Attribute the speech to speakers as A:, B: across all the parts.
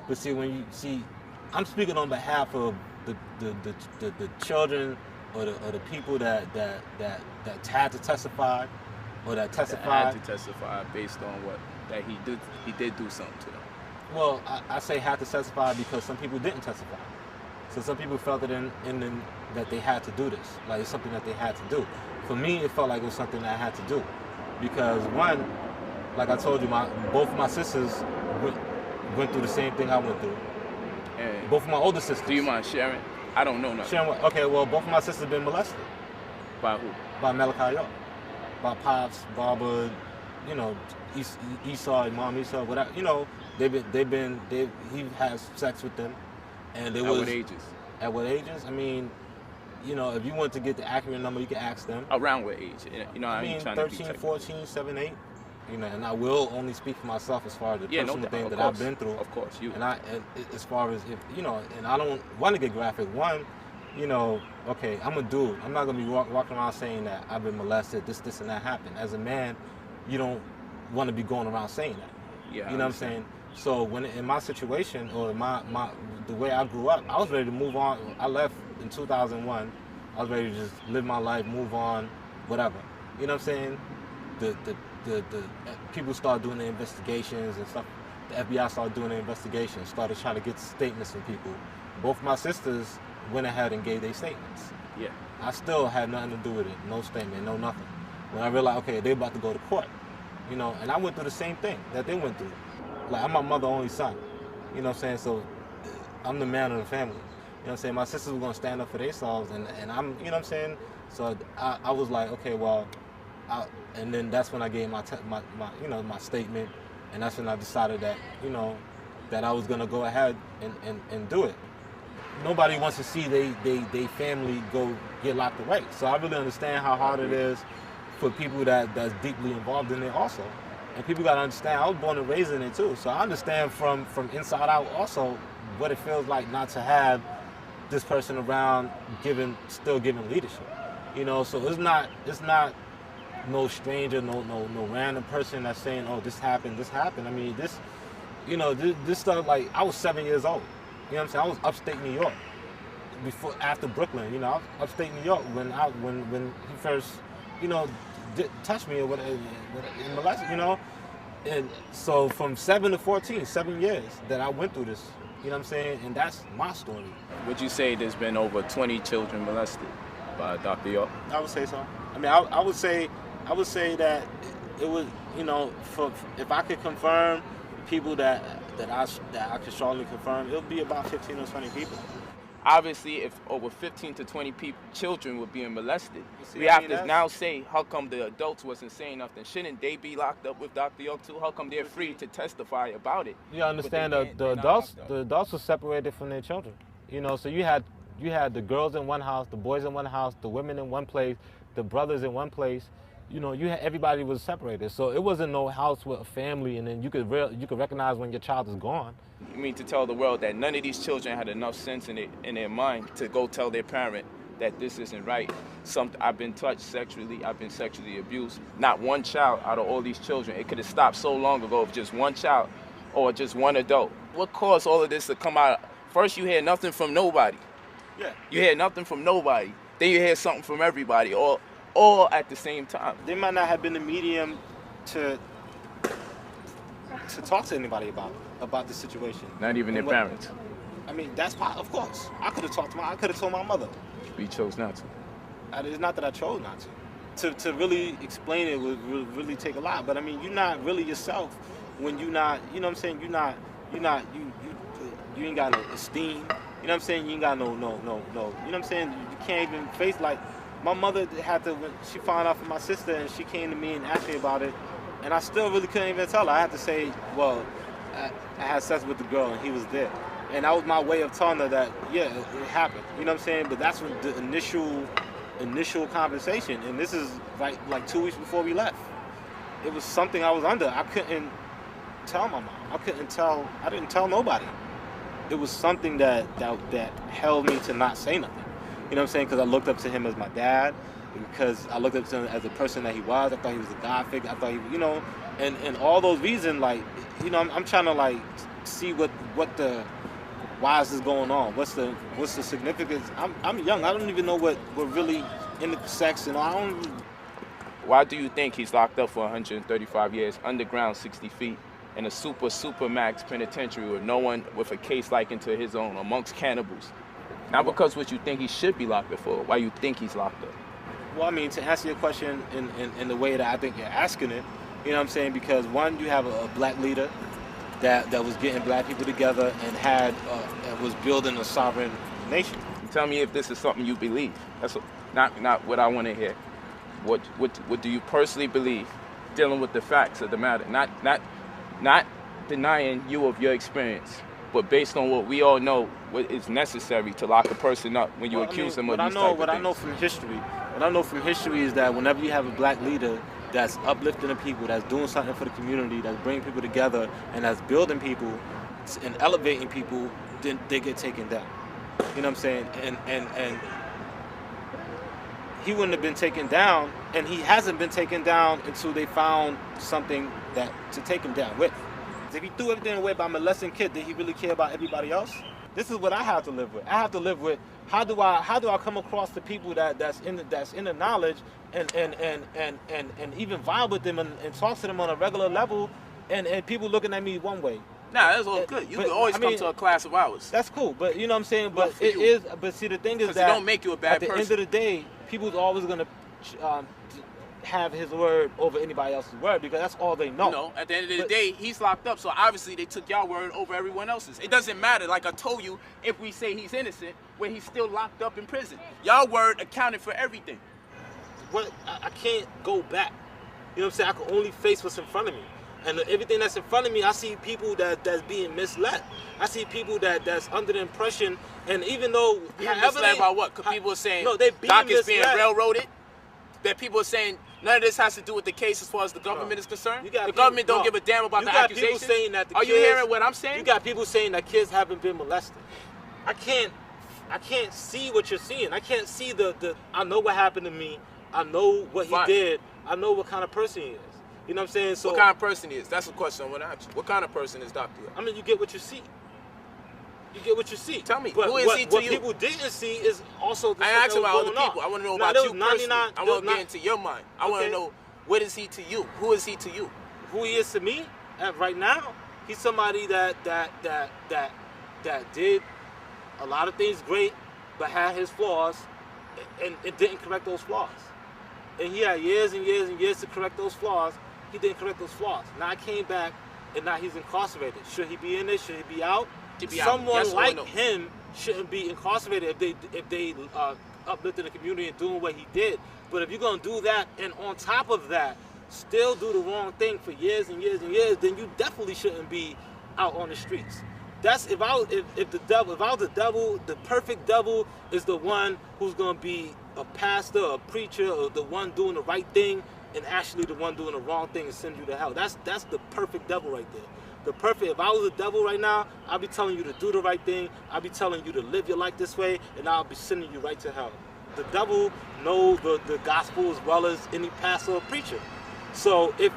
A: But see, when you see, I'm speaking on behalf of the children or the people that had to testify or that testified.
B: That had to testify based on what that he did do something to them.
A: Well, I say had to testify because some people didn't testify. So some people felt it in that they had to do this, like it's something that they had to do. For me, it felt like it was something that I had to do, because one, like I told you, both of my sisters went through the same thing I went through.
B: And
A: both of my older sisters.
B: Do you mind sharing? I don't know nothing.
A: Sharing what? Okay, well, both of my sisters been molested.
B: By who?
A: By Malachi Z. By Pops, Barbara, you know, Esau, Mom Esau, whatever. You know, he has sex with them. And
B: At what ages?
A: At what ages? I mean, you know, if you want to get the accurate number, you can ask them.
B: Around what age? You know,
A: I mean, 13, 14, 7, 8. You know, and I will only speak for myself as far as the personal thing that I've been through.
B: Of course, you.
A: And as far as if you know, and I don't want to get graphic. One, you know, okay, I'm a dude. I'm not gonna be walking around saying that I've been molested, this, and that happened. As a man, you don't want to be going around saying that.
B: Yeah.
A: You know what I'm saying? So when in my situation or the way I grew up, I was ready to move on. I left in 2001. I was ready to just live my life, move on, whatever. You know what I'm saying? The people started doing the investigations and stuff. The FBI started doing the investigations, started trying to get statements from people. Both my sisters went ahead and gave their statements.
B: Yeah.
A: I still had nothing to do with it. No statement, no nothing. When I realized, okay, they're about to go to court. You know, and I went through the same thing that they went through. Like, I'm my mother's only son. You know what I'm saying? So I'm the man of the family. You know what I'm saying? My sisters were going to stand up for themselves, and I'm, you know what I'm saying? So I was like, okay, well, and then that's when I gave my statement, and that's when I decided that, you know, that I was going to go ahead and do it. Nobody wants to see they family go get locked away. So I really understand how hard it is for people that's deeply involved in it also. And people got to understand, I was born and raised in it too. So I understand from inside out also what it feels like not to have this person around still giving leadership. You know, so it's not no stranger, no random person that's saying, oh, this happened. I mean, this stuff, like, I was 7 years old. You know what I'm saying? I was upstate New York after Brooklyn. You know, I was upstate New York when he first, you know, touched me or whatever, in molested, you know. And so from 7 to 14, 7 years that I went through this, you know what I'm saying? And that's my story.
B: Would you say there's been over 20 children molested by Dr. York? I
A: would say so. I mean, I would say that it was, you know, if I could confirm people that I could strongly confirm, it would be about 15 or 20 people.
B: Obviously, if over 15 to 20 children were being molested, we have to now say, how come the adults wasn't saying nothing? Shouldn't they be locked up with Dr. York too? How come they're free to testify about it?
A: You understand, the adults were separated from their children. You know, so you had the girls in one house, the boys in one house, the women in one place, the brothers in one place. You know, everybody was separated. So it wasn't no house with a family, and then you could recognize when your child is gone.
B: You mean to tell the world that none of these children had enough sense in their mind to go tell their parent that this isn't right? I've been touched sexually, I've been sexually abused. Not one child out of all these children. It could have stopped so long ago if just one child or just one adult. What caused all of this to come out? First, you hear nothing from nobody.
A: Yeah.
B: You hear nothing from nobody. Then you hear something from everybody, all at the same time.
A: They might not have been the medium to talk to anybody about the situation.
B: Not even their parents.
A: I mean, that's part, of course. I could have I could have told my mother.
B: But you chose not to.
A: It's not that I chose not to. To really explain it would really take a lot. But I mean, you're not really yourself when you're not. You know what I'm saying? You ain't got no esteem. You know what I'm saying? You ain't got no. You know what I'm saying? You can't even face, like, my mother had to, when she found out from my sister, and she came to me and asked me about it, and I still really couldn't even tell her. I had to say, well, I had sex with the girl and he was there. And that was my way of telling her that, yeah, it happened. You know what I'm saying? But that's when the initial conversation, and this is like 2 weeks before we left. It was something I was under. I couldn't tell my mom. I didn't tell nobody. It was something that held me to not say nothing. You know what I'm saying? Because I looked up to him as my dad, because I looked up to him as the person that he was. I thought he was a God figure. I thought he, you know, and all those reasons, like, you know, I'm trying to, like, see what the why is this going on? What's the significance? I'm young. I don't even know what really in the sex, and I don't.
B: Why do you think he's locked up for 135 years, underground 60 feet, in a super max penitentiary with no one with a case likened to his own, amongst cannibals? Not because what you think he should be locked up for, why you think he's locked up.
A: Well, I mean, to answer your question in the way that I think you're asking it, you know what I'm saying? Because one, you have a black leader that was getting black people together and was building a sovereign nation.
B: Tell me if this is something you believe. That's not what I want to hear. What do you personally believe, dealing with the facts of the matter? Not denying you of your experience, but based on what we all know, what is necessary to lock a person up when you accuse them of these type of things.
A: What I know from history is that whenever you have a black leader that's uplifting the people, that's doing something for the community, that's bringing people together, and that's building people and elevating people, then they get taken down. You know what I'm saying? And he wouldn't have been taken down, and he hasn't been taken down until they found something to take him down with. If he threw everything away by molesting kids, did he really care about everybody else? This is what I have to live with. I have to live with how do I come across the people that's in the knowledge and even vibe with them and talk to them on a regular level, and people looking at me one way.
B: Nah, that's all good. You can always come to a class of ours.
A: That's cool, but you know what I'm saying. But it is. But see, the thing is that
B: it don't make you a bad person.
A: At the end of the day, people's always gonna have his word over anybody else's word because that's all they know.
B: No, at the end of the day, he's locked up, so obviously they took y'all word over everyone else's. It doesn't matter, like I told you, if we say he's innocent, when he's still locked up in prison. Y'all word accounted for everything.
A: What I can't go back. You know what I'm saying? I can only face what's in front of me. And everything that's in front of me, I see people that's being misled. I see people that's under the impression, and even though
B: being misled by what? Because people are saying Doc is being railroaded. That people are saying none of this has to do with the case as far as the government is concerned. The government don't give a damn about the accusations.
A: Saying that
B: are you hearing what I'm saying?
A: You got people saying that kids haven't been molested. I can't see what you're seeing. I can't see I know what happened to me. I know what he did. I know what kind of person he is. You know what I'm saying? So
B: what kind of person he is? That's the question I want to ask you. What kind of person is Dr.
A: I mean, you get what you see. You get what you see.
B: Tell me,
A: but
B: who is he to you?
A: What people didn't see is also the
B: I ain't asking about other people. I want to know about you personally. I want to get into your mind. I want to know, what is he to you? Who is he to you?
A: Who he is to me right now? He's somebody that did a lot of things great, but had his flaws, and it didn't correct those flaws. And he had years and years and years to correct those flaws. He didn't correct those flaws. Now I came back, and now he's incarcerated. Should he be in there? Should he be out? Someone like him shouldn't be incarcerated if they uplifting the community and doing what he did. But if you're gonna do that, and on top of that, still do the wrong thing for years and years and years, then you definitely shouldn't be out on the streets. That's if I was the devil, the perfect devil is the one who's gonna be a pastor, a preacher, or the one doing the right thing, and actually the one doing the wrong thing and send you to hell. That's the perfect devil right there. If I was a devil right now, I'd be telling you to do the right thing. I'd be telling you to live your life this way, and I'll be sending you right to hell. The devil knows the gospel as well as any pastor or preacher. So if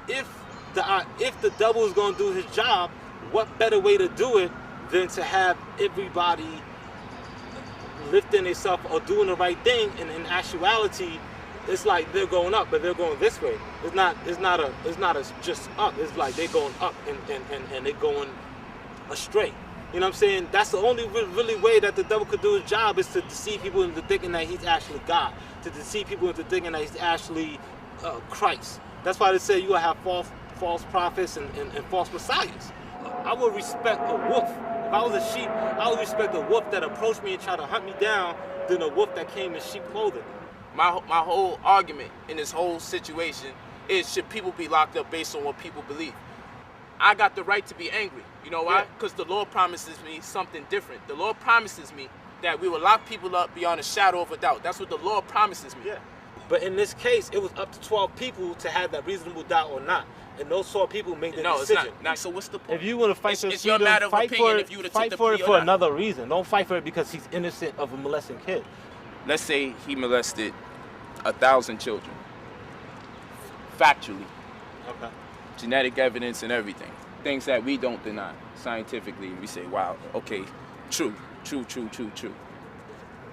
A: the devil is going to do his job, what better way to do it than to have everybody lifting themselves or doing the right thing, and in actuality, it's like they're going up, but they're going this way. It's not just up. It's like they're going up and they're going astray. You know what I'm saying? That's the only really way that the devil could do his job, is to deceive people into thinking that he's actually God, to deceive people into thinking that he's actually Christ. That's why they say you will have false prophets and false messiahs. I would respect a wolf. If I was a sheep, I would respect a wolf that approached me and tried to hunt me down than a wolf that came in sheep clothing.
B: My whole argument in this whole situation is, should people be locked up based on what people believe? I got the right to be angry. You know why? Because the Lord promises me something different. The Lord promises me that we will lock people up beyond a shadow of a doubt. That's what the Lord promises me.
A: Yeah. But in this case, it was up to 12 people to have that reasonable doubt or not. And those 12 people make the decision.
B: It's not. So what's the point?
A: If you want to fight for
B: it's your matter of opinion if you would have
A: fight for it for another reason. Don't fight for it because he's innocent of a molesting kid.
B: Let's say he molested 1,000 children. Factually.
A: Okay.
B: Genetic evidence and everything. things that we don't deny scientifically. We say, wow, okay, true.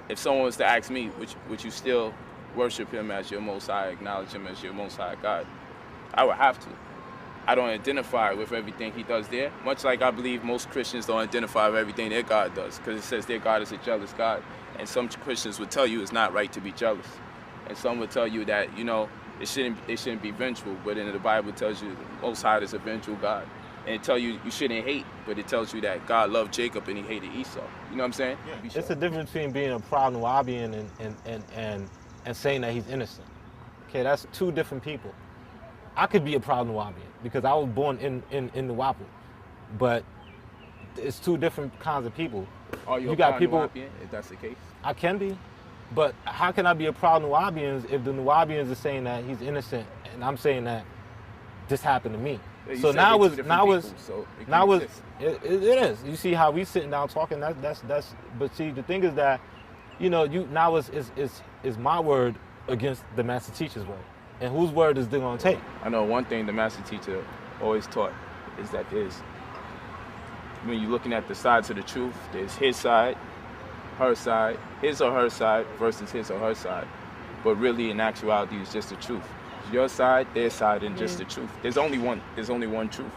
B: If someone was to ask me, would you still worship him as your Most High, acknowledge him as your Most High God? I would have to. I don't identify with everything he does there, much like I believe most Christians don't identify with everything their God does, because it says their God is a jealous God. And some Christians would tell you it's not right to be jealous. And some would tell you that, it shouldn't be vengeful, but then the Bible tells you the Most High is a vengeful God. And it tells you shouldn't hate, but it tells you that God loved Jacob and he hated Esau. You know what I'm saying?
A: Yeah. It's the difference between being a proud Nubian and saying that he's innocent. Okay, that's two different people. I could be a proud Nubian because I was born in Nuwapu, but it's two different kinds of people.
B: Are you got people, Nubian, if that's the case?
A: I can be, but how can I be a proud Nubian if the Nubians are saying that he's innocent and I'm saying that this happened to me?
B: Yeah,
A: so now it is. You see how we sitting down talking. That's. But see, the thing is that, now is my word against the master teacher's word, and whose word is they gonna take?
B: I know one thing the master teacher always taught is that when you're looking at the sides of the truth, there's his side, her side, his or her side versus his or her side. But really, in actuality, it's just the truth. Your side, their side, and just the truth. There's only one truth.